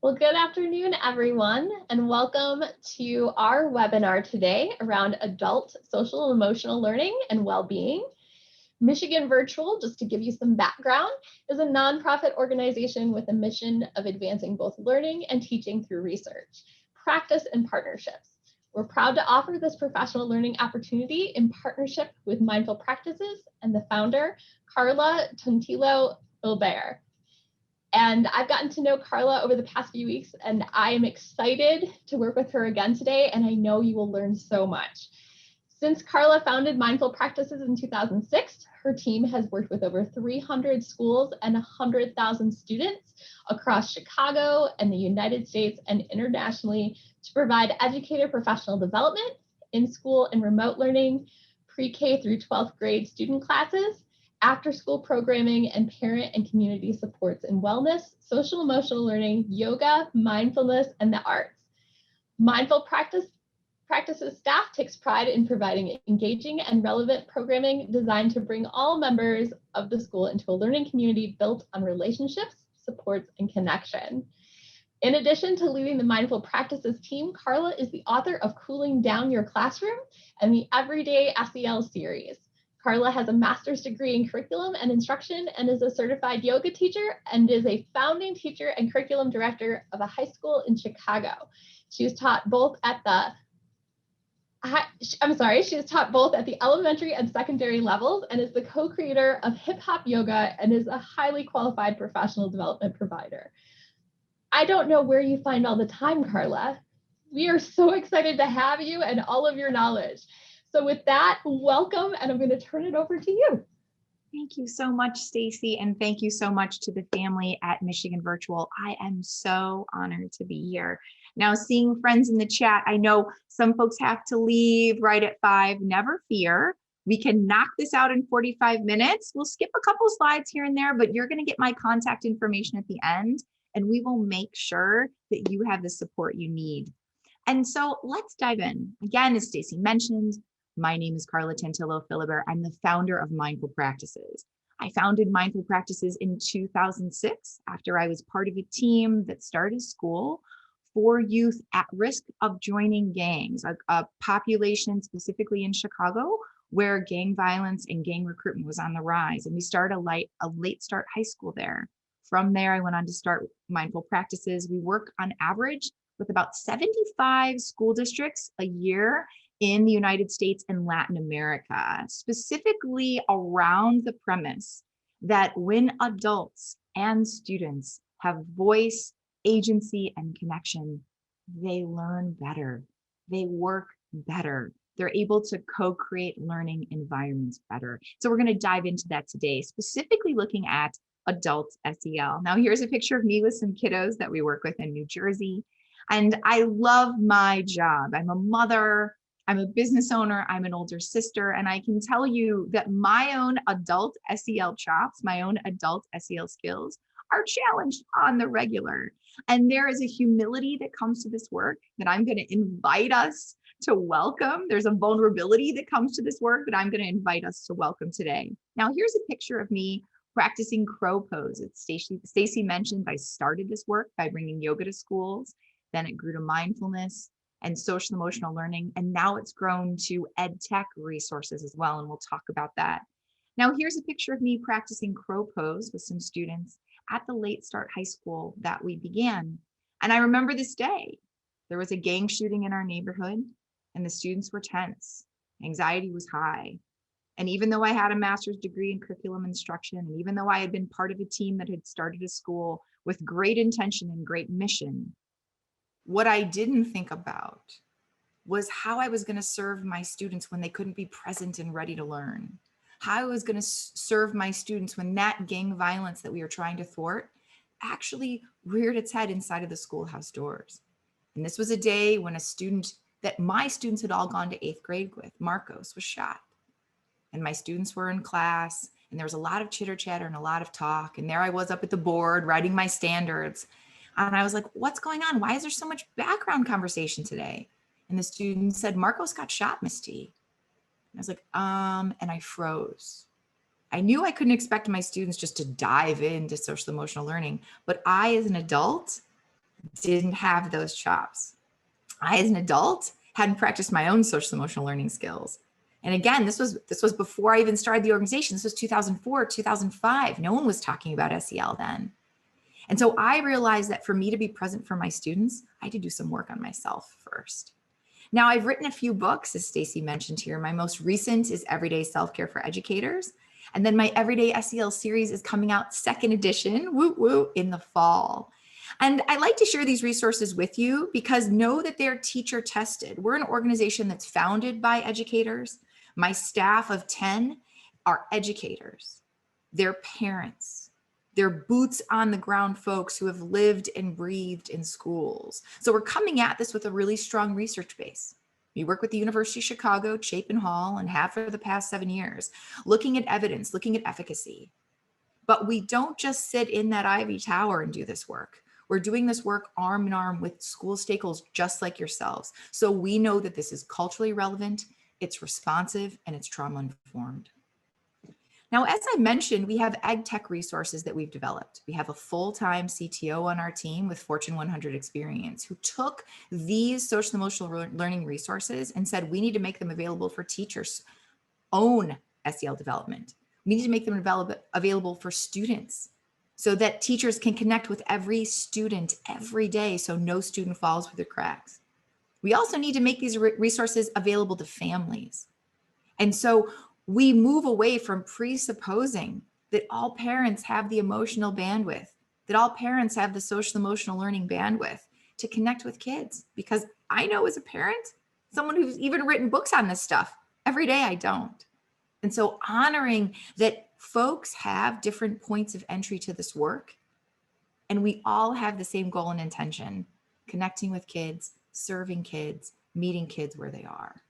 Well, good afternoon, everyone, and welcome to our webinar today around adult social and emotional learning and well-being. Michigan Virtual, just to give you some background, is a nonprofit organization with a mission of advancing both learning and teaching through research, practice, and partnerships. We're proud to offer this professional learning opportunity in partnership with Mindful Practices and the founder, Carla Tantillo Philibert. And I've gotten to know Carla over the past few weeks, and I am excited to work with her again today, and I know you will learn so much. Since Carla founded Mindful Practices in 2006, her team has worked with over 300 schools and 100,000 students across Chicago and the United States and internationally to provide educator professional development, in-school and remote learning, pre-K through 12th grade student classes, after-school programming, and parent and community supports in wellness, social emotional learning, yoga, mindfulness, and the arts. Mindful Practices staff takes pride in providing engaging and relevant programming designed to bring all members of the school into a learning community built on relationships, supports, and connection. In addition to leading the Mindful Practices team, Carla is the author of Cooling Down Your Classroom and the Everyday SEL series. Carla has a master's degree in curriculum and instruction and is a certified yoga teacher and is a founding teacher and curriculum director of a high school in Chicago. She has taught both at the elementary and secondary levels and is the co-creator of Hip Hop Yoga and is a highly qualified professional development provider. I don't know where you find all the time, Carla. We are so excited to have you and all of your knowledge. So with that, welcome, and I'm going to turn it over to you. Thank you so much, Stacy, and thank you so much to the family at Michigan Virtual. I am so honored to be here. Now, seeing friends in the chat, I know some folks have to leave right at 5. Never fear. We can knock this out in 45 minutes. We'll skip a couple slides here and there, but you're going to get my contact information at the end, and we will make sure that you have the support you need. And so let's dive in. Again, as Stacy mentioned, my name is Carla Tantillo Philibert. I'm the founder of Mindful Practices. I founded Mindful Practices in 2006 after I was part of a team that started a school for youth at risk of joining gangs, a population specifically in Chicago where gang violence and gang recruitment was on the rise. And we started a late start high school there. From there, I went on to start Mindful Practices. We work on average with about 75 school districts a year in the United States and Latin America, specifically around the premise that when adults and students have voice, agency, and connection, they learn better, they work better, they're able to co-create learning environments better. So we're going to dive into that today, specifically looking at adult SEL. Now, here's a picture of me with some kiddos that we work with in New Jersey. And I love my job. I'm a mother, I'm a business owner, I'm an older sister, and I can tell you that my own adult SEL chops, my own adult SEL skills are challenged on the regular. And there is a humility that comes to this work that I'm going to invite us to welcome. There's a vulnerability that comes to this work that I'm going to invite us to welcome today. Now, here's a picture of me practicing crow pose. It's Stacy mentioned I started this work by bringing yoga to schools. Then it grew to mindfulness and social emotional learning. And now it's grown to ed tech resources as well. And we'll talk about that. Now, here's a picture of me practicing crow pose with some students at the late start high school that we began. And I remember this day. There was a gang shooting in our neighborhood and the students were tense. Anxiety was high. And even though I had a master's degree in curriculum instruction, and even though I had been part of a team that had started a school with great intention and great mission, what I didn't think about was how I was going to serve my students when they couldn't be present and ready to learn. How I was going to serve my students when that gang violence that we were trying to thwart actually reared its head inside of the schoolhouse doors. And this was a day when a student that my students had all gone to 8th grade with, Marcos, was shot. And my students were in class, and there was a lot of chitter chatter and a lot of talk. And there I was up at the board writing my standards. And I was like, what's going on? Why is there so much background conversation today? And the student said, Marcos got shot, Miss T. And I was like, and I froze. I knew I couldn't expect my students just to dive into social emotional learning, but I, as an adult, didn't have those chops. I, as an adult, hadn't practiced my own social emotional learning skills. And again, this was before I even started the organization. This was 2004, 2005. No one was talking about SEL then. And so I realized that for me to be present for my students, I had to do some work on myself first. Now, I've written a few books, as Stacy mentioned here. My most recent is Everyday Self-Care for Educators. And then my Everyday SEL series is coming out, second edition, woo woo, in the fall. And I like to share these resources with you because know that they're teacher tested. We're an organization that's founded by educators. My staff of 10 are educators. They're parents. They're boots on the ground folks who have lived and breathed in schools. So we're coming at this with a really strong research base. We work with the University of Chicago, Chapin Hall, and have for the past 7 years, looking at evidence, looking at efficacy. But we don't just sit in that ivory tower and do this work. We're doing this work arm in arm with school stakeholders just like yourselves. So we know that this is culturally relevant, it's responsive, and it's trauma informed. Now, as I mentioned, we have ed tech resources that we've developed. We have a full-time CTO on our team with Fortune 100 experience who took these social emotional learning resources and said, we need to make them available for teachers' own SEL development. We need to make them available for students so that teachers can connect with every student every day so no student falls through the cracks. We also need to make these resources available to families. And so we move away from presupposing that all parents have the emotional bandwidth, that all parents have the social emotional learning bandwidth to connect with kids. Because I know as a parent, someone who's even written books on this stuff, every day I don't. And so honoring that folks have different points of entry to this work, and we all have the same goal and intention, connecting with kids, serving kids, meeting kids where they are.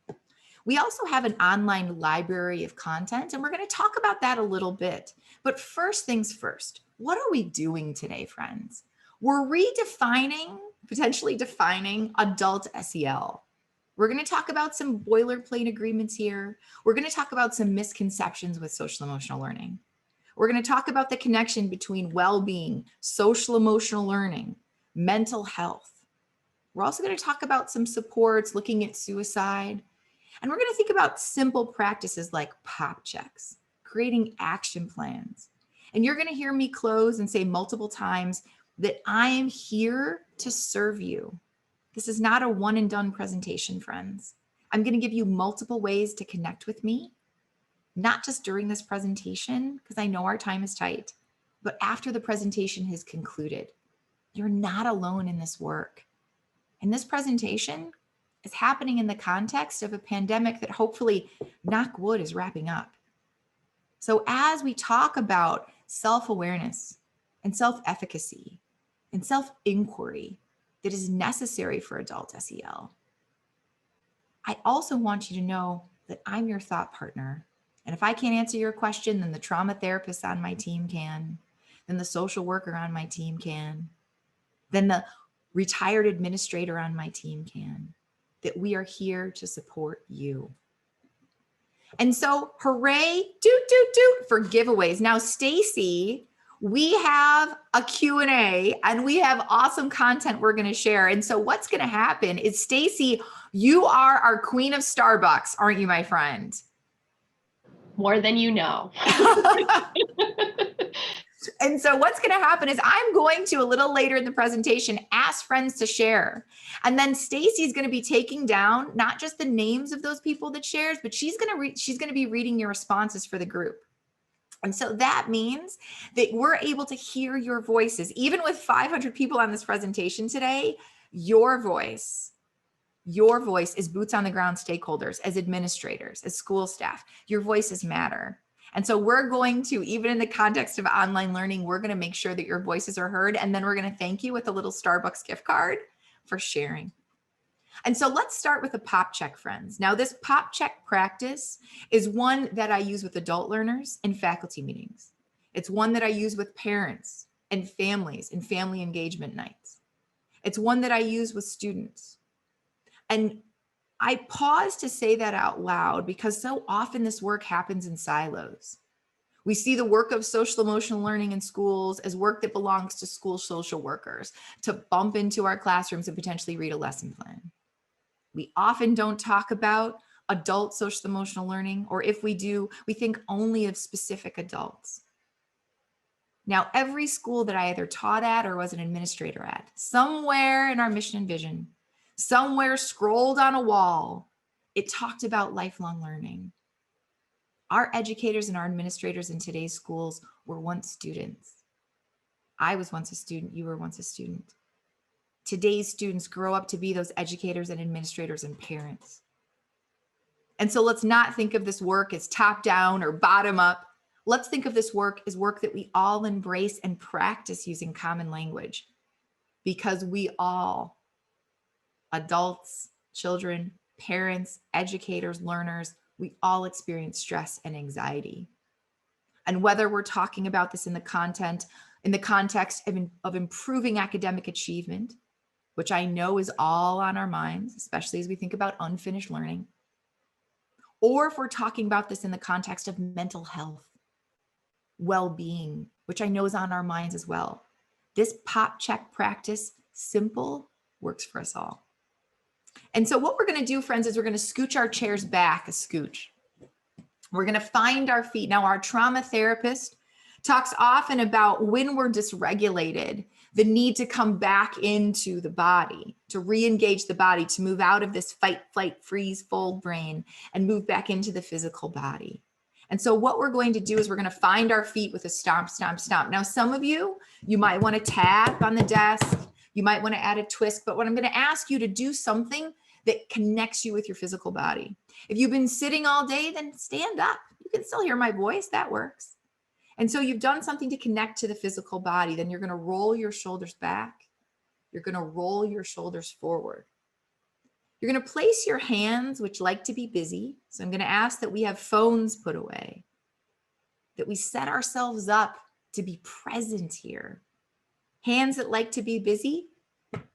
We also have an online library of content, and we're going to talk about that a little bit. But first things first, what are we doing today, friends? We're redefining, potentially defining adult SEL. We're going to talk about some boilerplate agreements here. We're going to talk about some misconceptions with social emotional learning. We're going to talk about the connection between well-being, social emotional learning, mental health. We're also going to talk about some supports, looking at suicide. And we're going to think about simple practices like pop checks, creating action plans. And you're going to hear me close and say multiple times that I am here to serve you. This is not a one and done presentation, friends. I'm going to give you multiple ways to connect with me, not just during this presentation, because I know our time is tight, but after the presentation has concluded. You're not alone in this work. And this presentation is happening in the context of a pandemic that hopefully, knock wood, is wrapping up. So as we talk about self-awareness and self-efficacy and self-inquiry that is necessary for adult SEL, I also want you to know that I'm your thought partner. And if I can't answer your question, then the trauma therapist on my team can, then the social worker on my team can, then the retired administrator on my team can. That we are here to support you. And so hooray, for giveaways. Now, Stacy, we have a Q&A and we have awesome content we're going to share. And so what's going to happen is, Stacy, you are our queen of Starbucks, aren't you, my friend? More than you know. And so what's going to happen is I'm going to, a little later in the presentation, ask friends to share. And then Stacy's going to be taking down not just the names of those people that shares, but she's going to be reading your responses for the group. And so that means that we're able to hear your voices. Even with 500 people on this presentation today, your voice is boots on the ground stakeholders, as administrators, as school staff. Your voices matter. And so we're going to, even in the context of online learning, we're going to make sure that your voices are heard. And then we're going to thank you with a little Starbucks gift card for sharing. And so let's start with a pop check, friends. Now, this pop check practice is one that I use with adult learners in faculty meetings. It's one that I use with parents and families in family engagement nights. It's one that I use with students. And I pause to say that out loud because so often this work happens in silos. We see the work of social emotional learning in schools as work that belongs to school social workers to bump into our classrooms and potentially read a lesson plan. We often don't talk about adult social emotional learning, or if we do, we think only of specific adults. Now, every school that I either taught at or was an administrator at, somewhere in our mission and vision, somewhere scrolled on a wall, it talked about lifelong learning. Our educators and our administrators in today's schools were once students. I was once a student, you were once a student. Today's students grow up to be those educators and administrators and parents. And so let's not think of this work as top down or bottom up. Let's think of this work as work that we all embrace and practice using common language, because we all, adults, children, parents, educators, learners, we all experience stress and anxiety. And whether we're talking about this in the context of improving academic achievement, which I know is all on our minds, especially as we think about unfinished learning, or if we're talking about this in the context of mental health, well-being, which I know is on our minds as well. This pop check practice, simple, works for us all. And so what we're going to do, friends, is we're going to scooch our chairs back a scooch. We're going to find our feet. Now, our trauma therapist talks often about when we're dysregulated, the need to come back into the body, to re-engage the body, to move out of this fight, flight, freeze, fold brain and move back into the physical body. And so what we're going to do is we're going to find our feet with a stomp, stomp, stomp. Now, some of you might want to tap on the desk. You might want to add a twist, but what I'm going to ask you to do something that connects you with your physical body. If you've been sitting all day, then stand up. You can still hear my voice. That works. And so you've done something to connect to the physical body. Then you're going to roll your shoulders back. You're going to roll your shoulders forward. You're going to place your hands, which like to be busy. So I'm going to ask that we have phones put away, that we set ourselves up to be present here. Hands that like to be busy,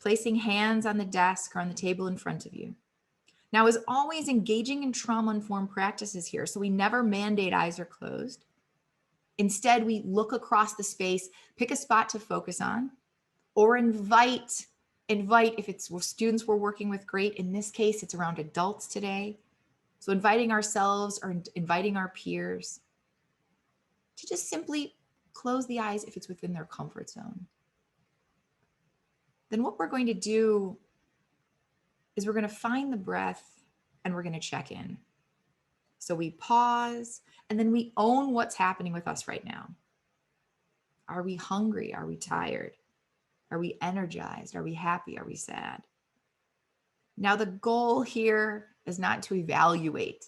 placing hands on the desk or on the table in front of you. Now, as always, engaging in trauma-informed practices here. So we never mandate eyes are closed. Instead, we look across the space, pick a spot to focus on, or invite if it's students we're working with, great. In this case, it's around adults today. So inviting ourselves or inviting our peers to just simply close the eyes if it's within their comfort zone. Then what we're going to do is we're going to find the breath and we're going to check in. So we pause and then we own what's happening with us right now. Are we hungry? Are we tired? Are we energized? Are we happy? Are we sad? Now, the goal here is not to evaluate.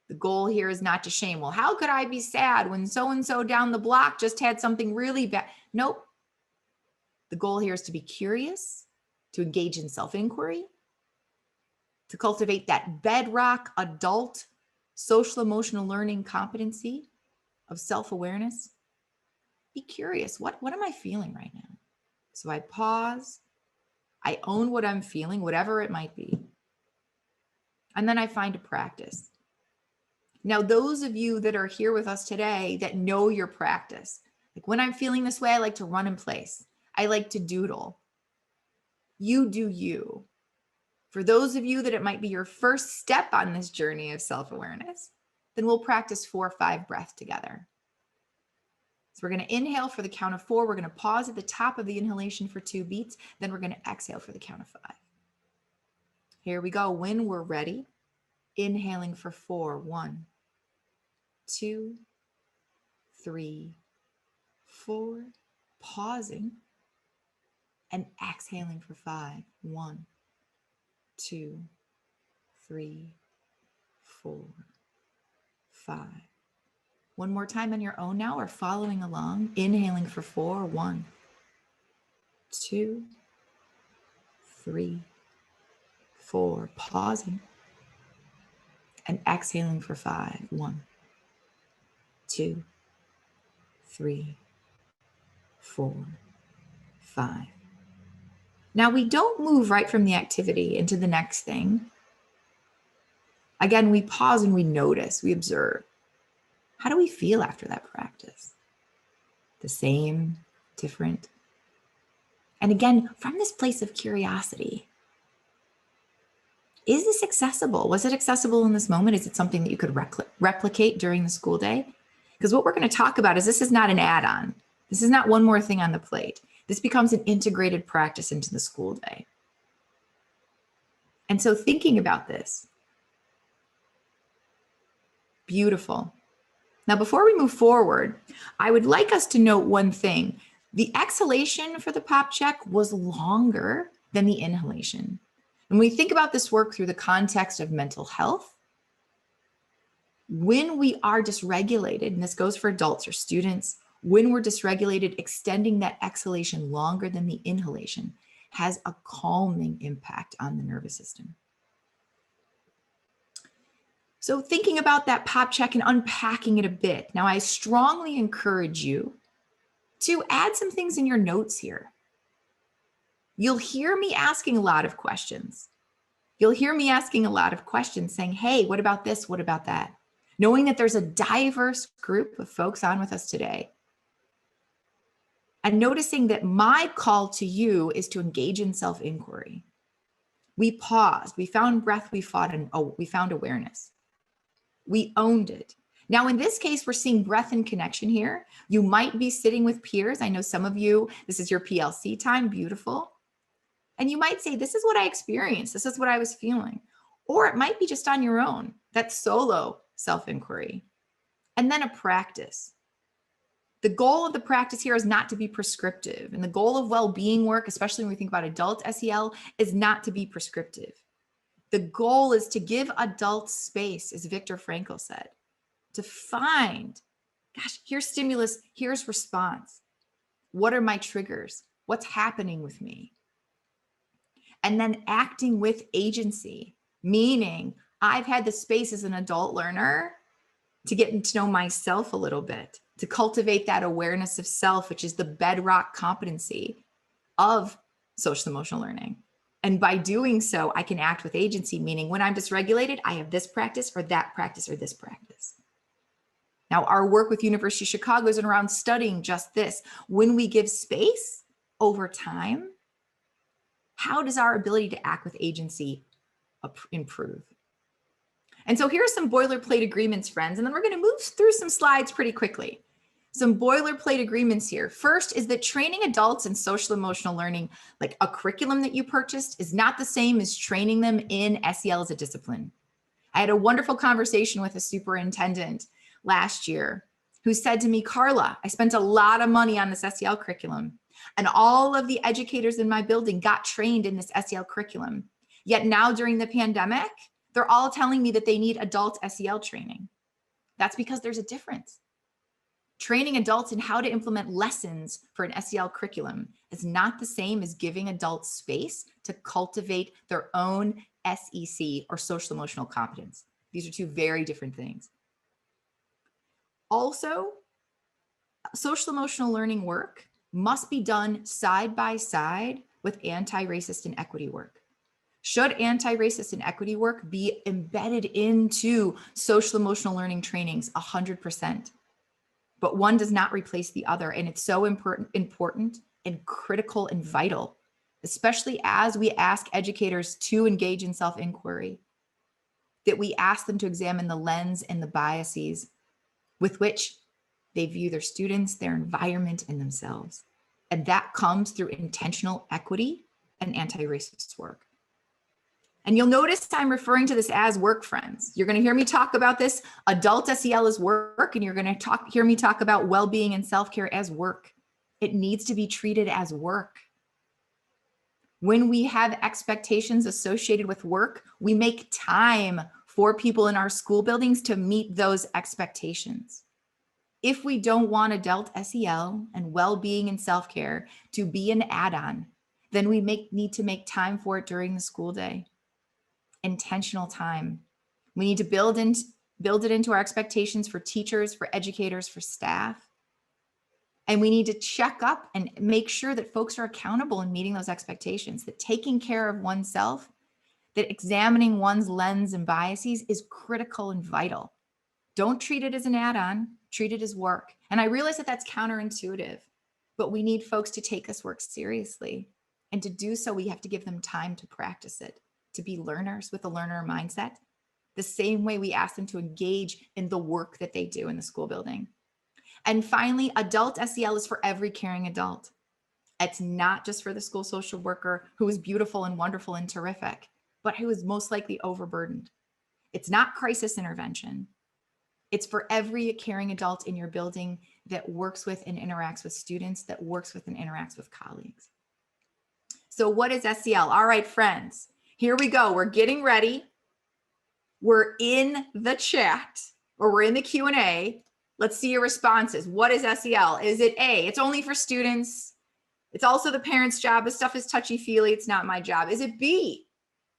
The goal here is not to shame. Well, how could I be sad when so-and-so down the block just had something really bad? Nope. The goal here is to be curious, to engage in self-inquiry, to cultivate that bedrock adult social emotional learning competency of self-awareness. Be curious. What am I feeling right now? So I pause. I own what I'm feeling, whatever it might be. And then I find a practice. Now, those of you that are here with us today that know your practice, like when I'm feeling this way, I like to run in place. I like to doodle. You do you. For those of you that it might be your first step on this journey of self-awareness, then we'll practice 4 or 5 breaths together. So we're going to inhale for the count of 4. We're going to pause at the top of the inhalation for 2 beats. Then we're going to exhale for the count of 5. Here we go. When we're ready, inhaling for 4. 1, 2, 3, 4. Pausing and exhaling for 5. 1, 2, 3, 4, 5. One more time on your own now, or following along. Inhaling for 4. 1, 2, 3, 4. Pausing and exhaling for 5. 1, 2, 3, 4, 5. Now we don't move right from the activity into the next thing. Again, we pause and we notice, we observe. How do we feel after that practice? The same, different? And again, from this place of curiosity, is this accessible? Was it accessible in this moment? Is it something that you could replicate during the school day? Because what we're going to talk about is this is not an add-on. This is not one more thing on the plate. This becomes an integrated practice into the school day. And so thinking about this, beautiful. Now, before we move forward, I would like us to note one thing. The exhalation for the pop check was longer than the inhalation. When we think about this work through the context of mental health, when we are dysregulated, and this goes for adults or students, when we're dysregulated, extending that exhalation longer than the inhalation has a calming impact on the nervous system. So thinking about that pop check and unpacking it a bit. Now, I strongly encourage you to add some things in your notes here. You'll hear me asking a lot of questions. You'll hear me asking a lot of questions saying, hey, what about this? What about that? Knowing that there's a diverse group of folks on with us today. And noticing that my call to you is to engage in self-inquiry. We paused, we found breath, we found awareness. We owned it. Now, in this case, we're seeing breath and connection here. You might be sitting with peers. I know some of you, this is your PLC time, beautiful. And you might say, this is what I experienced. This is what I was feeling. Or it might be just on your own, that solo self-inquiry. And then a practice. The goal of the practice here is not to be prescriptive. And the goal of well-being work, especially when we think about adult SEL, is not to be prescriptive. The goal is to give adults space, as Viktor Frankl said, to find, gosh, here's stimulus, here's response. What are my triggers? What's happening with me? And then acting with agency, meaning I've had the space as an adult learner to get to know myself a little bit, to cultivate that awareness of self, which is the bedrock competency of social emotional learning. And by doing so, I can act with agency, meaning when I'm dysregulated, I have this practice or that practice or this practice. Now, our work with University of Chicago is around studying just this. When we give space over time, how does our ability to act with agency improve? And so here are some boilerplate agreements, friends, and then we're going to move through some slides pretty quickly. Some boilerplate agreements here. First is that training adults in social emotional learning, like a curriculum that you purchased, is not the same as training them in SEL as a discipline. I had a wonderful conversation with a superintendent last year who said to me, Carla, I spent a lot of money on this SEL curriculum, and all of the educators in my building got trained in this SEL curriculum. Yet now during the pandemic, they're all telling me that they need adult SEL training. That's because there's a difference. Training adults in how to implement lessons for an SEL curriculum is not the same as giving adults space to cultivate their own SEC or social emotional competence. These are two very different things. Also, social emotional learning work must be done side by side with anti-racist and equity work. Should anti-racist and equity work be embedded into social emotional learning trainings? 100%. But one does not replace the other. And it's so important and critical and vital, especially as we ask educators to engage in self-inquiry, that we ask them to examine the lens and the biases with which they view their students, their environment, and themselves. And that comes through intentional equity and anti-racist work. And you'll notice I'm referring to this as work, friends. You're going to hear me talk about this adult SEL as work, and you're going to hear me talk about well-being and self-care as work. It needs to be treated as work. When we have expectations associated with work, we make time for people in our school buildings to meet those expectations. If we don't want adult SEL and well-being and self-care to be an add-on, then we need to make time for it during the school day. Intentional time. We need to build it into our expectations for teachers, for educators, for staff. And we need to check up and make sure that folks are accountable in meeting those expectations, that taking care of oneself, that examining one's lens and biases is critical and vital. Don't treat it as an add-on, treat it as work. And I realize that that's counterintuitive, but we need folks to take this work seriously. And to do so, we have to give them time to practice it, to be learners with a learner mindset, the same way we ask them to engage in the work that they do in the school building. And finally, adult SEL is for every caring adult. It's not just for the school social worker who is beautiful and wonderful and terrific, but who is most likely overburdened. It's not crisis intervention. It's for every caring adult in your building that works with and interacts with students, that works with and interacts with colleagues. So what is SEL? All right, friends, here we go. We're getting ready. We're in the chat, or we're in the Q&A. Let's see your responses. What is SEL? Is it A, it's only for students? It's also the parents' job. This stuff is touchy-feely. It's not my job. Is it B,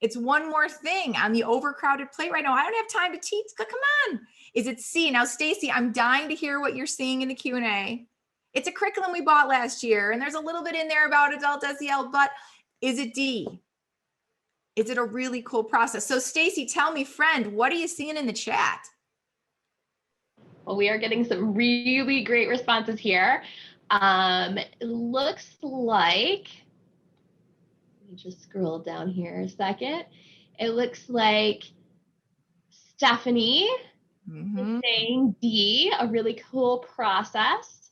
it's one more thing on the overcrowded plate right now? I don't have time to teach. Come on. Is it C? Now, Stacy, I'm dying to hear what you're seeing in the Q&A. It's a curriculum we bought last year, and there's a little bit in there about adult SEL, but is it D? Is it a really cool process? So Stacy, tell me, friend, what are you seeing in the chat? Well, we are getting some really great responses here. It looks like, let me just scroll down here a second. It looks like Stephanie is saying D, a really cool process.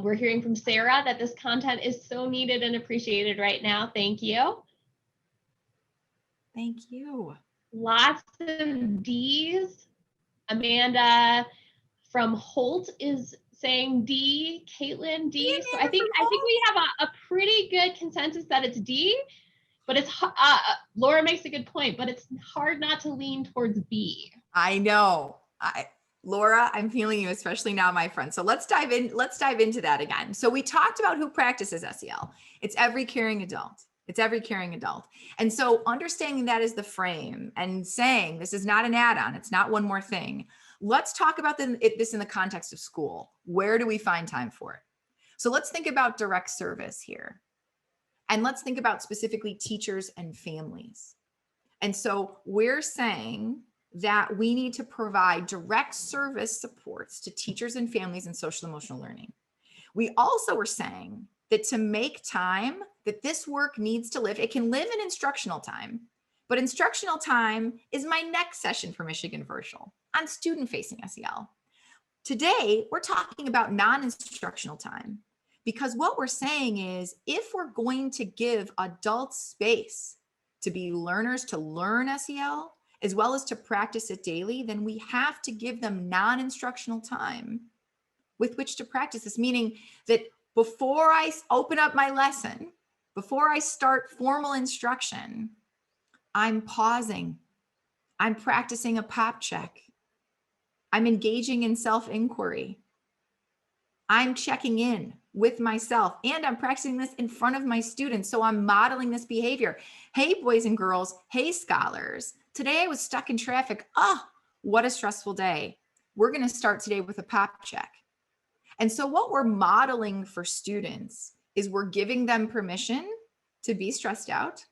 We're hearing from Sarah that this content is so needed and appreciated right now. Thank you. Thank you. Lots of D's. Amanda from Holt is saying D. Caitlin, D. Yeah, so I think we have a pretty good consensus that it's D, but it's Laura makes a good point, but it's hard not to lean towards B. I know. Laura, I'm feeling you, especially now, my friend. So let's dive into that again. So we talked about who practices SEL. It's every caring adult. It's every caring adult. And so understanding that as the frame and saying this is not an add-on, it's not one more thing. Let's talk about this in the context of school. Where do we find time for it? So let's think about direct service here. And let's think about specifically teachers and families. And so we're saying that we need to provide direct service supports to teachers and families in social emotional learning. We also were saying that to make time, that this work needs to live, it can live in instructional time, but instructional time is my next session for Michigan Virtual on student-facing SEL. Today, we're talking about non-instructional time, because what we're saying is if we're going to give adults space to be learners, to learn SEL, as well as to practice it daily, then we have to give them non-instructional time with which to practice this, meaning that before I open up my lesson, before I start formal instruction, I'm pausing. I'm practicing a pop check. I'm engaging in self-inquiry. I'm checking in with myself, and I'm practicing this in front of my students. So I'm modeling this behavior. Hey, boys and girls. Hey, scholars. Today I was stuck in traffic. Oh, what a stressful day. We're going to start today with a pop check. And so what we're modeling for students is we're giving them permission to be stressed out,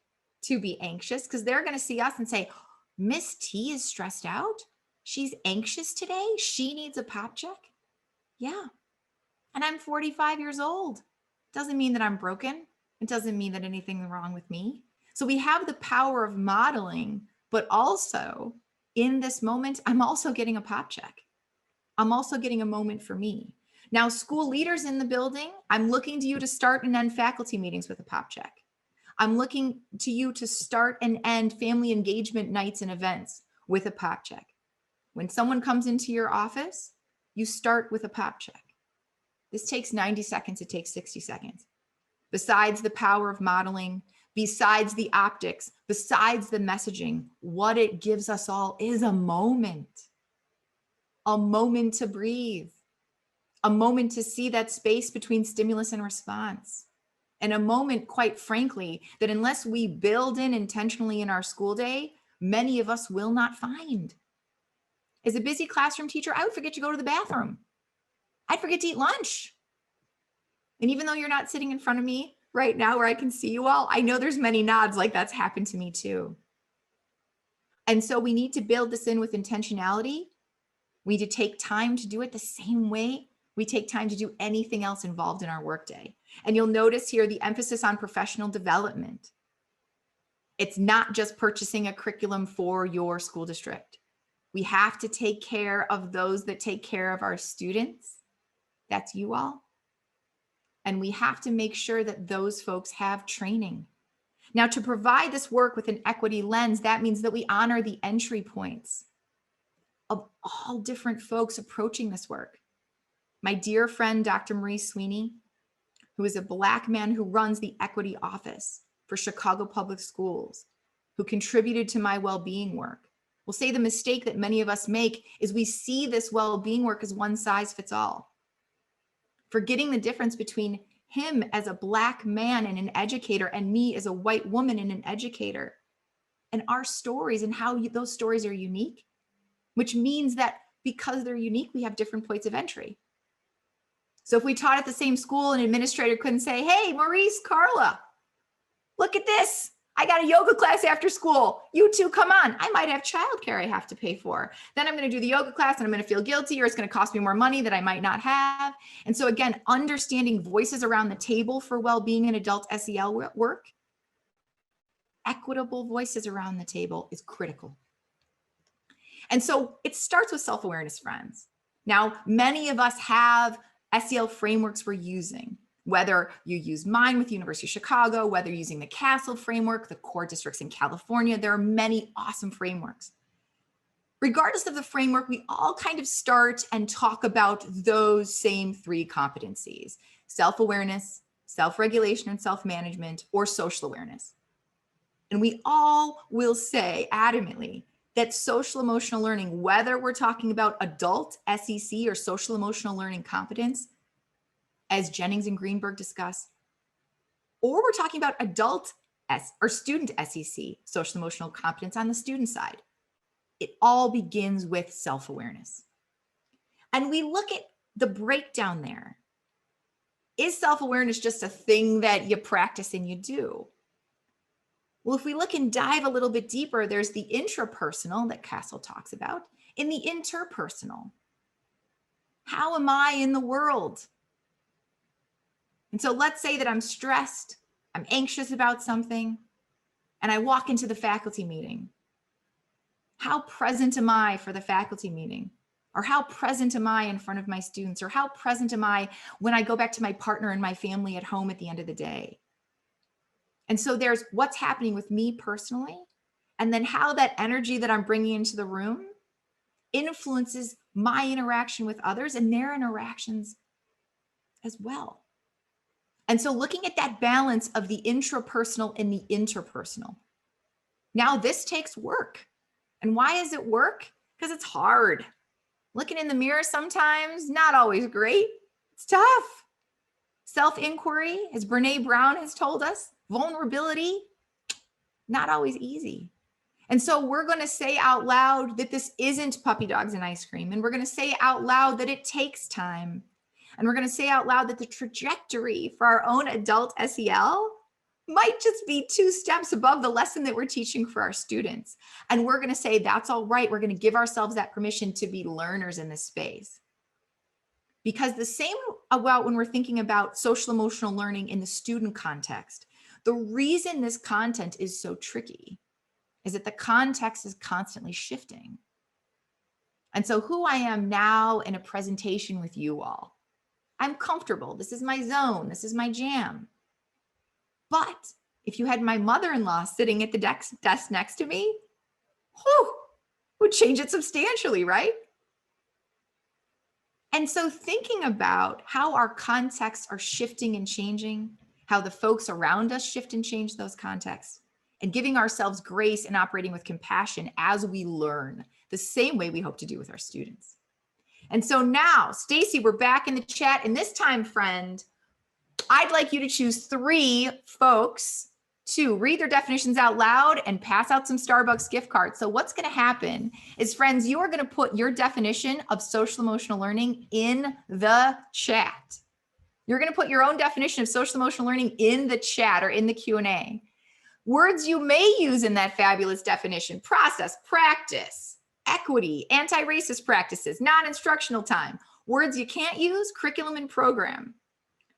to be anxious, because they're going to see us and say, Miss T is stressed out. She's anxious today. She needs a pop check. Yeah. And I'm 45 years old. Doesn't mean that I'm broken. It doesn't mean that anything's wrong with me. So we have the power of modeling, but also in this moment, I'm also getting a pop check. I'm also getting a moment for me. Now, school leaders in the building, I'm looking to you to start and end faculty meetings with a pop check. I'm looking to you to start and end family engagement nights and events with a pop check. When someone comes into your office, you start with a pop check. This takes 90 seconds, it takes 60 seconds. Besides the power of modeling, besides the optics, besides the messaging, what it gives us all is a moment to breathe, a moment to see that space between stimulus and response, and a moment, quite frankly, that unless we build in intentionally in our school day, many of us will not find. As a busy classroom teacher, I would forget to go to the bathroom. I'd forget to eat lunch. And even though you're not sitting in front of me right now where I can see you all, I know there's many nods like that's happened to me too. And so we need to build this in with intentionality We need to take time to do it the same way we take time to do anything else involved in our workday. And you'll notice here the emphasis on professional development. It's not just purchasing a curriculum for your school district. We have to take care of those that take care of our students. That's you all. And we have to make sure that those folks have training. Now, to provide this work with an equity lens, that means that we honor the entry points of all different folks approaching this work. My dear friend, Dr. Marie Sweeney, who is a Black man who runs the equity office for Chicago Public Schools, who contributed to my well-being work, will say the mistake that many of us make is we see this well-being work as one size fits all, forgetting the difference between him as a Black man and an educator and me as a white woman and an educator, and our stories and how those stories are unique, which means that because they're unique, we have different points of entry. So if we taught at the same school, an administrator couldn't say, hey, Maurice, Carla, look at this. I got a yoga class after school. You two come on. I might have childcare I have to pay for. Then I'm going to do the yoga class and I'm going to feel guilty, or it's going to cost me more money that I might not have. And so again, understanding voices around the table for well-being and adult SEL work, equitable voices around the table is critical. And so it starts with self-awareness, friends. Now, many of us have SEL frameworks we're using, whether you use mine with University of Chicago, whether you're using the Castle framework, the core districts in California, there are many awesome frameworks. Regardless of the framework, we all kind of start and talk about those same three competencies: self-awareness, self-regulation and self-management, or social awareness. And we all will say adamantly that social emotional learning, whether we're talking about adult SEC or social emotional learning competence, as Jennings and Greenberg discuss, or we're talking about adult or student SEC, social emotional competence on the student side, it all begins with self-awareness. And we look at the breakdown there. Is self-awareness just a thing that you practice and you do? Well, if we look and dive a little bit deeper, there's the intrapersonal that Castle talks about, and the interpersonal. How am I in the world? And so let's say that I'm stressed, I'm anxious about something, and I walk into the faculty meeting. How present am I for the faculty meeting? Or how present am I in front of my students? Or how present am I when I go back to my partner and my family at home at the end of the day? And so there's what's happening with me personally, and then how that energy that I'm bringing into the room influences my interaction with others and their interactions as well. And so looking at that balance of the intrapersonal and the interpersonal. Now this takes work. And why is it work? Because it's hard. Looking in the mirror sometimes, not always great. It's tough. Self-inquiry, as Brene Brown has told us, vulnerability, not always easy. And so we're going to say out loud that this isn't puppy dogs and ice cream. And we're going to say out loud that it takes time. And we're going to say out loud that the trajectory for our own adult SEL might just be 2 steps above the lesson that we're teaching for our students. And we're going to say that's all right. We're going to give ourselves that permission to be learners in this space. Because the same about when we're thinking about social emotional learning in the student context, the reason this content is so tricky is that the context is constantly shifting. And so who I am now in a presentation with you all, I'm comfortable. This is my zone. This is my jam. But if you had my mother-in-law sitting at the desk next to me, would change it substantially, right? And so thinking about how our contexts are shifting and changing, how the folks around us shift and change those contexts, and giving ourselves grace and operating with compassion as we learn, the same way we hope to do with our students. And so now, Stacy, we're back in the chat. And this time, friend, I'd like you to choose 3 folks to read their definitions out loud and pass out some Starbucks gift cards. So what's going to happen is, friends, you are going to put your definition of social emotional learning in the chat. You're going to put your own definition of social emotional learning in the chat or in the Q&A. Words you may use in that fabulous definition: process, practice, equity, anti-racist practices, non-instructional time, words you can't use, curriculum and program.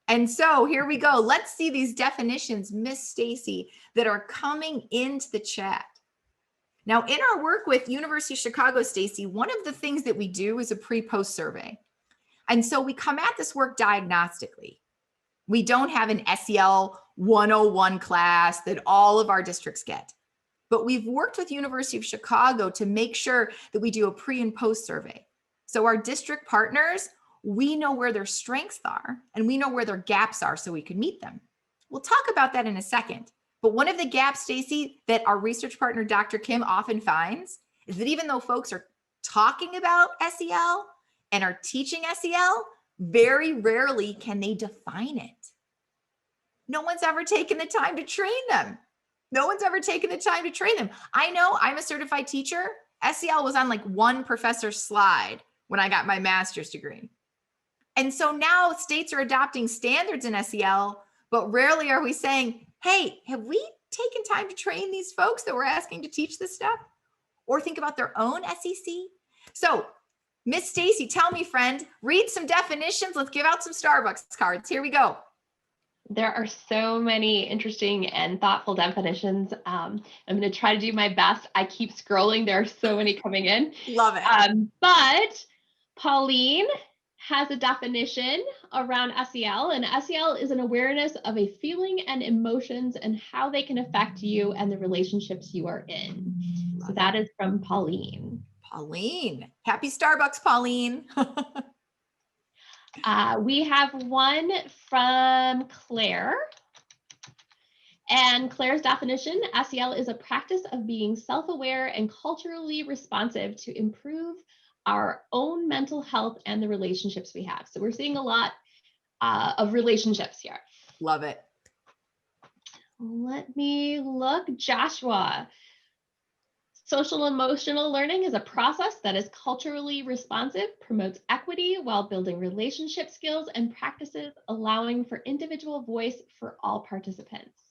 And so here we go. Let's see these definitions, Miss Stacy, that are coming into the chat. Now, in our work with University of Chicago, Stacy, one of the things that we do is a pre-post survey. And so we come at this work diagnostically. We don't have an SEL 101 class that all of our districts get. But we've worked with University of Chicago to make sure that we do a pre and post survey. So our district partners, we know where their strengths are and we know where their gaps are so we can meet them. We'll talk about that in a second. But one of the gaps, Stacy, that our research partner, Dr. Kim, often finds is that even though folks are talking about SEL and are teaching SEL, very rarely can they define it. No one's ever taken the time to train them. No one's ever taken the time to train them. I know I'm a certified teacher. SEL was on like one professor's slide when I got my master's degree. And so now states are adopting standards in SEL, but rarely are we saying, hey, have we taken time to train these folks that we're asking to teach this stuff? Or think about their own SEC? So Miss Stacy, tell me, friend, read some definitions. Let's give out some Starbucks cards. Here we go. There are so many interesting and thoughtful definitions. I'm going to try to do my best. I keep scrolling. There are so many coming in. Love it. But Pauline has a definition around SEL, and SEL is an awareness of a feeling and emotions and how they can affect you and the relationships you are in. So that is from Pauline. Pauline. Happy Starbucks, Pauline. We have one from Claire. And Claire's definition, SEL is a practice of being self-aware and culturally responsive to improve our own mental health and the relationships we have. So we're seeing a lot of relationships here. Love it. Let me look. Joshua. Social emotional learning is a process that is culturally responsive, promotes equity while building relationship skills and practices, allowing for individual voice for all participants.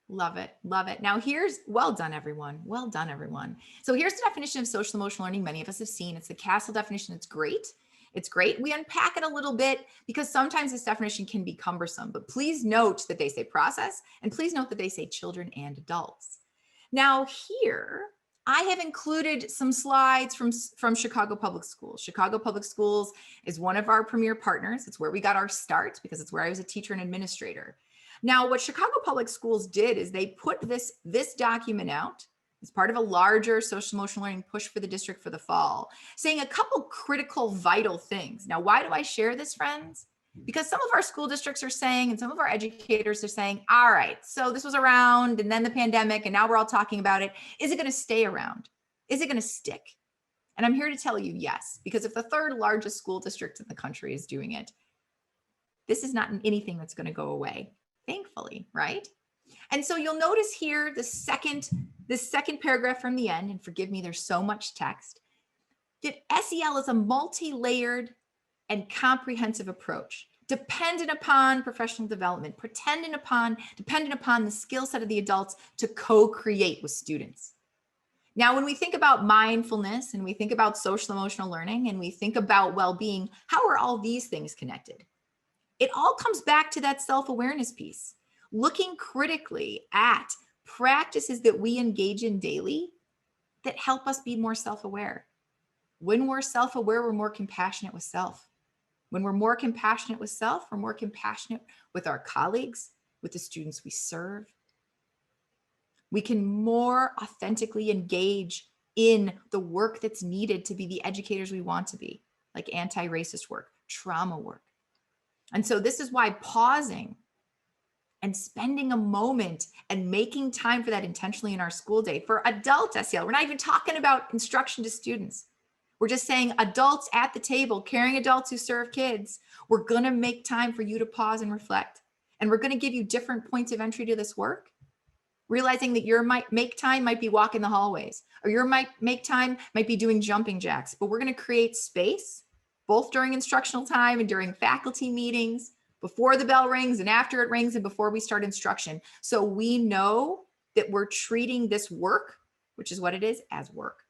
Love it. Love it. Now well done, everyone. Well done, everyone. So here's the definition of social emotional learning many of us have seen. It's the Castle definition. It's great. It's great. We unpack it a little bit because sometimes this definition can be cumbersome, but please note that they say process, and please note that they say children and adults. Now here, I have included some slides from Chicago Public Schools. Chicago Public Schools is one of our premier partners. It's where we got our start because it's where I was a teacher and administrator. Now, what Chicago Public Schools did is they put this document out as part of a larger social emotional learning push for the district for the fall, saying a couple critical, vital things. Now, why do I share this, friends? Because some of our school districts are saying, and some of our educators are saying, all right, so this was around and then the pandemic, and now we're all talking about it. Is it going to stay around? Is it going to stick? And I'm here to tell you yes, because if the third largest school district in the country is doing it, this is not anything that's going to go away, thankfully, right? And so you'll notice here the second paragraph from the end, and forgive me, there's so much text, that SEL is a multi-layered and comprehensive approach, dependent upon professional development, dependent upon the skill set of the adults to co-create with students. Now, when we think about mindfulness and we think about social emotional learning and we think about well-being, how are all these things connected? It all comes back to that self-awareness piece, looking critically at practices that we engage in daily that help us be more self-aware. When we're self-aware, we're more compassionate with self. When we're more compassionate with self, we're more compassionate with our colleagues, with the students we serve. We can more authentically engage in the work that's needed to be the educators we want to be, like anti-racist work, trauma work. And so this is why pausing and spending a moment and making time for that intentionally in our school day for adult SEL. We're not even talking about instruction to students. We're just saying adults at the table, caring adults who serve kids, we're going to make time for you to pause and reflect. And we're going to give you different points of entry to this work, realizing that your make time might be walking the hallways, or your make time might be doing jumping jacks. But we're going to create space, both during instructional time and during faculty meetings, before the bell rings and after it rings and before we start instruction. So we know that we're treating this work, which is what it is, as work.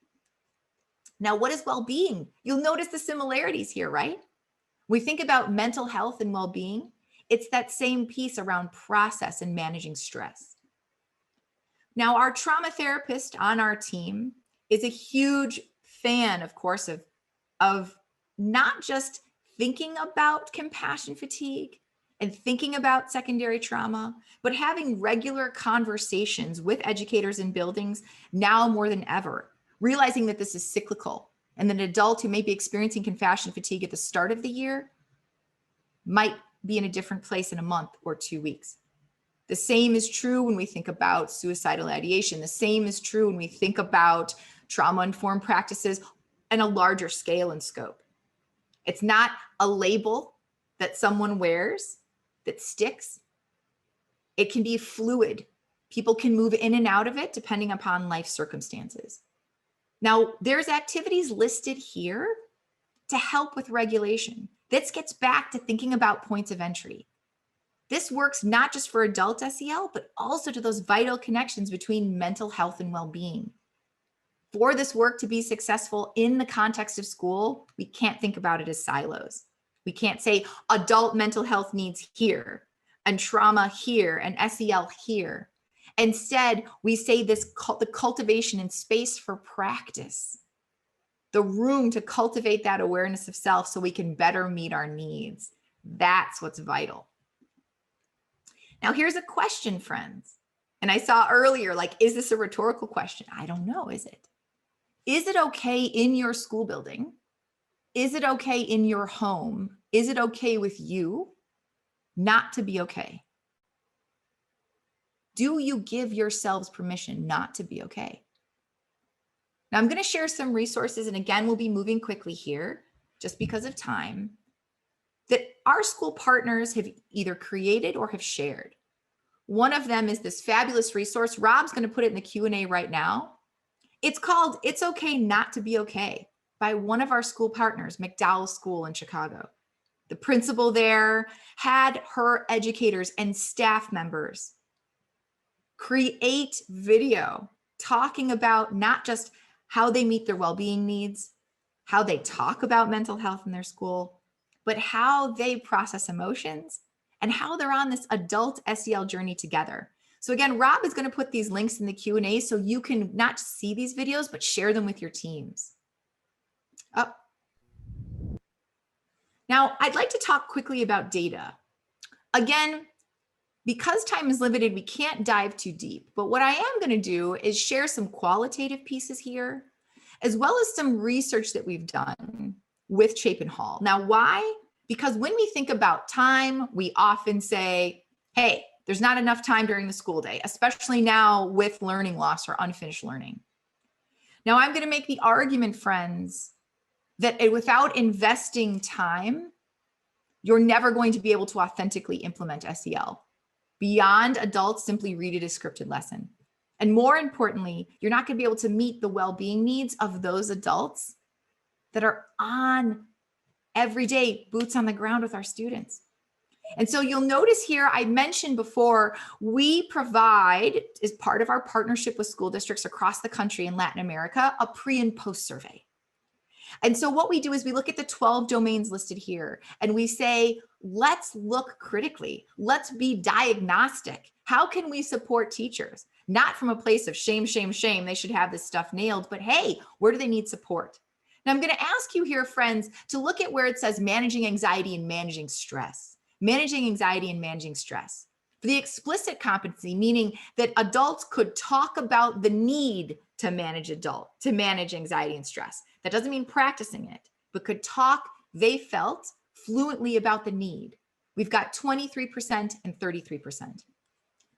Now, what is well-being? You'll notice the similarities here, right? When we think about mental health and well-being, it's that same piece around process and managing stress. Now, our trauma therapist on our team is a huge fan, of course, of not just thinking about compassion fatigue and thinking about secondary trauma, but having regular conversations with educators in buildings now more than ever, realizing that this is cyclical and that an adult who may be experiencing compassion fatigue at the start of the year might be in a different place in a month or 2 weeks. The same is true when we think about suicidal ideation. The same is true when we think about trauma-informed practices on a larger scale and scope. It's not a label that someone wears that sticks. It can be fluid. People can move in and out of it depending upon life circumstances. Now, there's activities listed here to help with regulation. This gets back to thinking about points of entry. This works not just for adult SEL, but also to those vital connections between mental health and well-being. For this work to be successful in the context of school, we can't think about it as silos. We can't say adult mental health needs here and trauma here and SEL here. Instead, we say the cultivation and space for practice, the room to cultivate that awareness of self so we can better meet our needs. That's what's vital. Now, here's a question, friends. And I saw earlier, like, is this a rhetorical question? I don't know, is it? Is it okay in your school building? Is it okay in your home? Is it okay with you not to be okay? Do you give yourselves permission not to be okay? Now, I'm going to share some resources, and again, we'll be moving quickly here just because of time, that our school partners have either created or have shared. One of them is this fabulous resource. Rob's going to put it in the Q&A right now. It's called It's Okay Not to Be Okay by one of our school partners, McDowell School in Chicago. The principal there had her educators and staff members create video talking about not just how they meet their well-being needs, how they talk about mental health in their school, but how they process emotions and how they're on this adult SEL journey together. So again, Rob is going to put these links in the Q&A so you can not just see these videos, but share them with your teams. Oh. Now, I'd like to talk quickly about data. Again, because time is limited, we can't dive too deep. But what I am going to do is share some qualitative pieces here, as well as some research that we've done with Chapin Hall. Now, why? Because when we think about time, we often say, hey, there's not enough time during the school day, especially now with learning loss or unfinished learning. Now, I'm going to make the argument, friends, that without investing time, you're never going to be able to authentically implement SEL. Beyond adults simply read it as scripted lesson. And more importantly, you're not going to be able to meet the well-being needs of those adults that are on every day, boots on the ground with our students. And so you'll notice here, I mentioned before, we provide, as part of our partnership with school districts across the country in Latin America, a pre and post survey. And so what we do is we look at the 12 domains listed here and we say, let's look critically. Let's be diagnostic. How can we support teachers? Not from a place of shame, shame, shame. They should have this stuff nailed, but hey, where do they need support? Now I'm going to ask you here, friends, to look at where it says managing anxiety and managing stress. Managing anxiety and managing stress. For the explicit competency, meaning that adults could talk about the need to manage anxiety and stress. That doesn't mean practicing it, but could talk, they felt, fluently about the need. We've got 23% and 33%.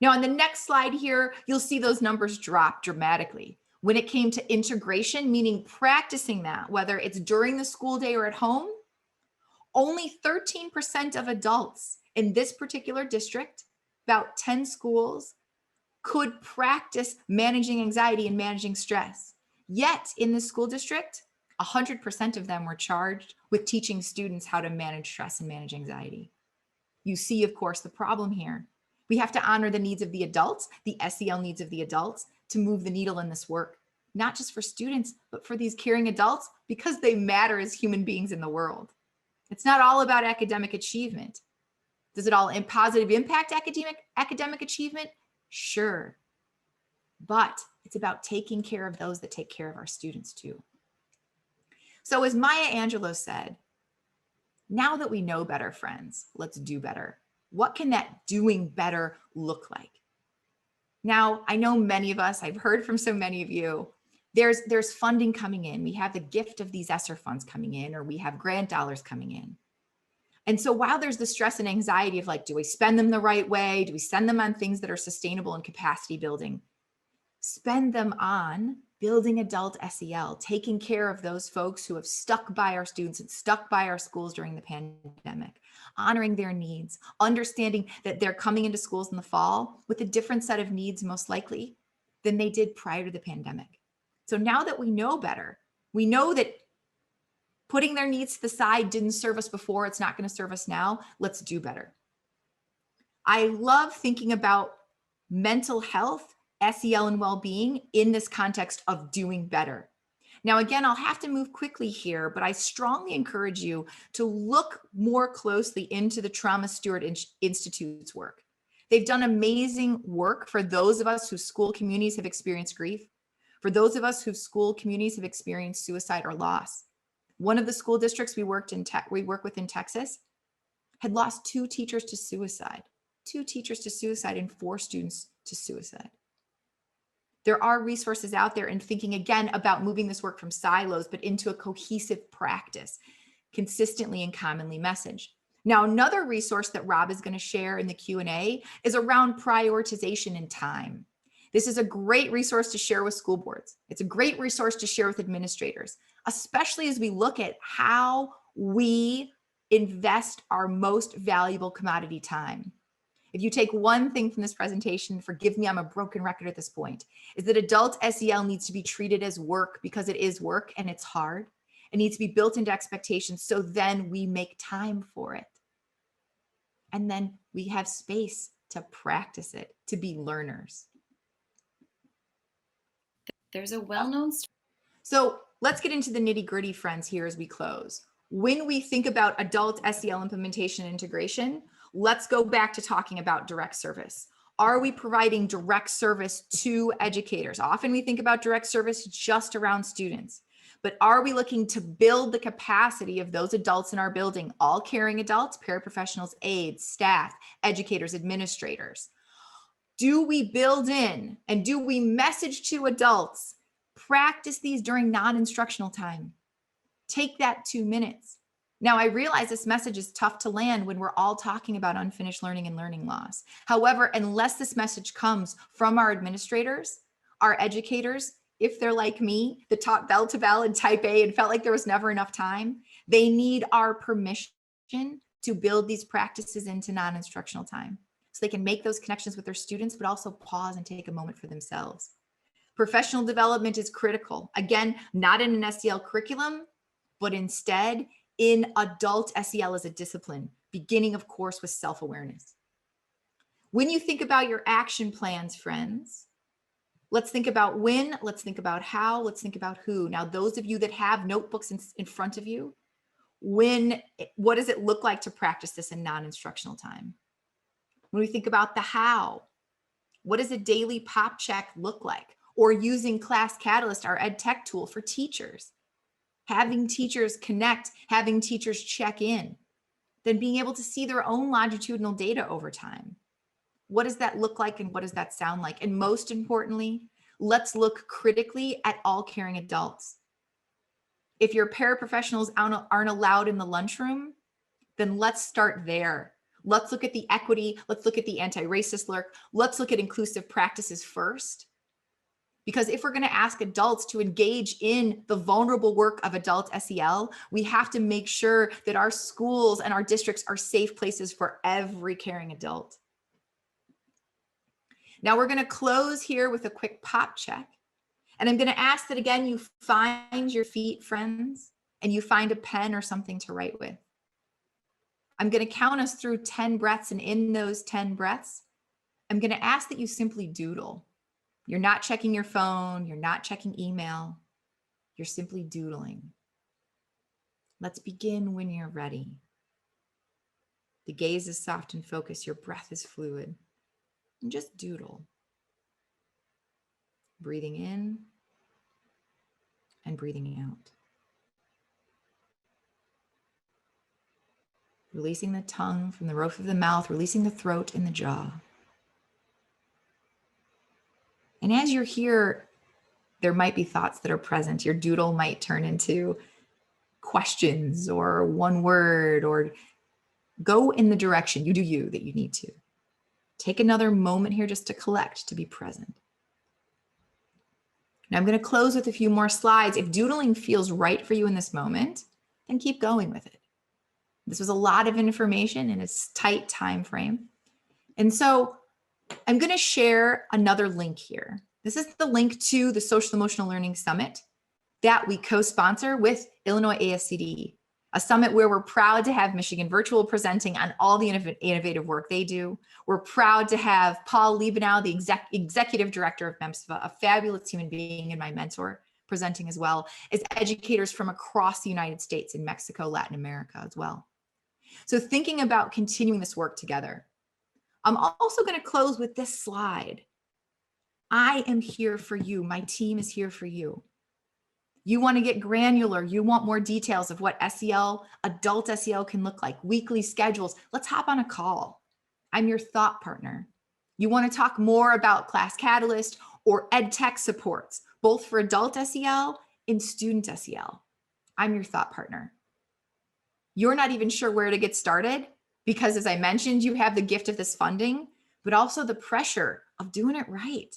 Now on the next slide here, you'll see those numbers drop dramatically. When it came to integration, meaning practicing that, whether it's during the school day or at home, only 13% of adults in this particular district, about 10 schools, could practice managing anxiety and managing stress. Yet in the school district, 100% of them were charged with teaching students how to manage stress and manage anxiety. You see, of course, the problem here. We have to honor the needs of the adults, the SEL needs of the adults, to move the needle in this work. not just for students, but for these caring adults, because they matter as human beings in the world. It's not all about academic achievement. Does it all positive impact academic achievement? Sure. But it's about taking care of those that take care of our students too. So as Maya Angelou said, now that we know better, friends, let's do better. What can that doing better look like? Now, I know many of us, I've heard from so many of you, there's funding coming in. We have the gift of these ESSER funds coming in, or we have grant dollars coming in. And so while there's the stress and anxiety of like, do we spend them the right way? Do we send them on things that are sustainable and capacity building? Spend them on building adult SEL, taking care of those folks who have stuck by our students and stuck by our schools during the pandemic, honoring their needs, understanding that they're coming into schools in the fall with a different set of needs, most likely, than they did prior to the pandemic. So now that we know better, we know that putting their needs to the side didn't serve us before, it's not going to serve us now. Let's do better. I love thinking about mental health, SEL and well-being in this context of doing better. Now, again, I'll have to move quickly here, but I strongly encourage you to look more closely into the Trauma Steward Institute's work. They've done amazing work for those of us whose school communities have experienced grief, for those of us whose school communities have experienced suicide or loss. One of the school districts we work with in Texas had lost 2 teachers to suicide, 2 teachers to suicide and 4 students to suicide. There are resources out there, and thinking again about moving this work from silos, but into a cohesive practice, consistently and commonly messaged. Now, another resource that Rob is going to share in the Q&A is around prioritization and time. This is a great resource to share with school boards. It's a great resource to share with administrators, especially as we look at how we invest our most valuable commodity, time. If you take one thing from this presentation, forgive me, I'm a broken record at this point, is that adult SEL needs to be treated as work, because it is work and it's hard. It needs to be built into expectations, so then we make time for it. And then we have space to practice it, to be learners. There's a well-known So let's get into the nitty-gritty, friends, here as we close. When we think about adult SEL implementation and integration, let's go back to talking about direct service. Are we providing direct service to educators? Often we think about direct service just around students, but are we looking to build the capacity of those adults in our building, all caring adults, paraprofessionals, aides, staff, educators, administrators? Do we build in and do we message to adults, practice these during non-instructional time? Take that 2 minutes. Now, I realize this message is tough to land when we're all talking about unfinished learning and learning loss. However, unless this message comes from our administrators, our educators, if they're like me, that taught bell to bell and type A and felt like there was never enough time, they need our permission to build these practices into non-instructional time, so they can make those connections with their students, but also pause and take a moment for themselves. Professional development is critical. Again, not in an SEL curriculum, but instead in adult SEL as a discipline, beginning, of course, with self-awareness. When you think about your action plans, friends, let's think about when, let's think about how, let's think about who. Now, those of you that have notebooks in front of you, what does it look like to practice this in non-instructional time? When we think about the how, what does a daily pop check look like? Or using Class Catalyst, our ed tech tool for teachers, having teachers connect, having teachers check in, then being able to see their own longitudinal data over time. What does that look like and what does that sound like? And most importantly, let's look critically at all caring adults. If your paraprofessionals aren't allowed in the lunchroom, then let's start there. Let's look at the equity. Let's look at the anti-racist work. Let's look at inclusive practices first. Because if we're going to ask adults to engage in the vulnerable work of adult SEL, we have to make sure that our schools and our districts are safe places for every caring adult. Now we're going to close here with a quick pop check. And I'm going to ask that again, you find your feet, friends, and you find a pen or something to write with. I'm going to count us through 10 breaths, and in those 10 breaths, I'm going to ask that you simply doodle. You're not checking your phone. You're not checking email. You're simply doodling. Let's begin when you're ready. The gaze is soft and focused. Your breath is fluid. And just doodle. Breathing in and breathing out. Releasing the tongue from the roof of the mouth, releasing the throat and the jaw. And as you're here, there might be thoughts that are present. Your doodle might turn into questions or one word, or go in the direction, you do you, that you need to. Take another moment here just to collect, to be present. Now I'm going to close with a few more slides. If doodling feels right for you in this moment, then keep going with it. This was a lot of information in a tight time frame. And so I'm going to share another link here. This is the link to the Social Emotional Learning Summit that we co-sponsor with Illinois ASCD, a summit where we're proud to have Michigan Virtual presenting on all the innovative work they do. We're proud to have Paul Liebenow, the executive director of MEMSVA, a fabulous human being and my mentor, presenting as well as educators from across the United States and Mexico, Latin America as well. So thinking about continuing this work together. I'm also going to close with this slide. I am here for you. My team is here for you. You want to get granular. You want more details of what SEL, adult SEL can look like, weekly schedules. Let's hop on a call. I'm your thought partner. You want to talk more about Class Catalyst or ed tech supports, both for adult SEL and student SEL. I'm your thought partner. You're not even sure where to get started because, as I mentioned, you have the gift of this funding, but also the pressure of doing it right,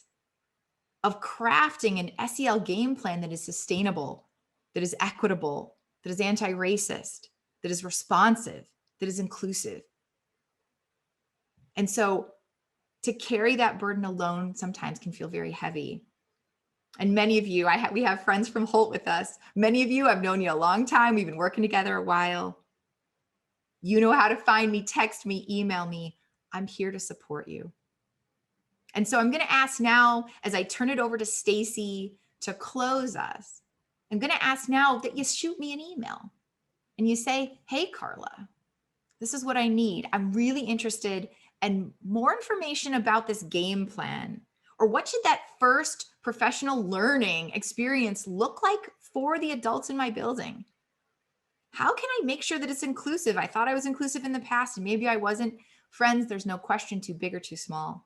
of crafting an SEL game plan that is sustainable, that is equitable, that is anti-racist, that is responsive, that is inclusive. And so to carry that burden alone sometimes can feel very heavy. And many of you, we have friends from Holt with us. Many of you, I've known you a long time. We've been working together a while. You know how to find me, text me, email me. I'm here to support you. And so I'm going to ask now, as I turn it over to Stacy to close us, I'm going to ask now that you shoot me an email and you say, hey, Carla, this is what I need. I'm really interested in more information about this game plan, or what should that first professional learning experience look like for the adults in my building? How can I make sure that it's inclusive? I thought I was inclusive in the past and maybe I wasn't. Friends, there's no question too big or too small.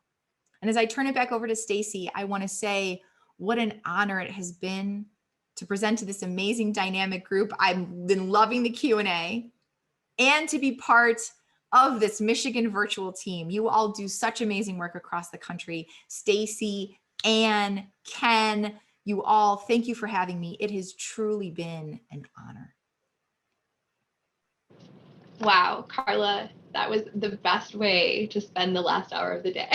And as I turn it back over to Stacy, I want to say what an honor it has been to present to this amazing dynamic group. I've been loving the Q&A and to be part of this Michigan virtual team. You all do such amazing work across the country. Stacy, Anne, Ken, you all, thank you for having me. It has truly been an honor. Wow, Carla, that was the best way to spend the last hour of the day.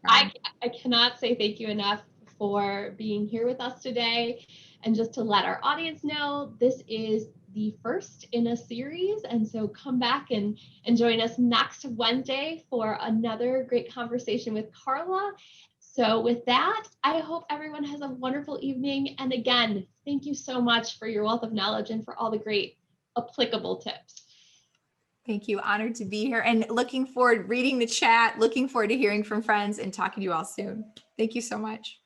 I cannot say thank you enough for being here with us today. And just to let our audience know, this is the first in a series. And so come back and join us next Wednesday for another great conversation with Carla. So with that, I hope everyone has a wonderful evening. And again, thank you so much for your wealth of knowledge and for all the great applicable tips. Thank you. Honored to be here and looking forward reading the chat, looking forward to hearing from friends and talking to you all soon. Thank you so much.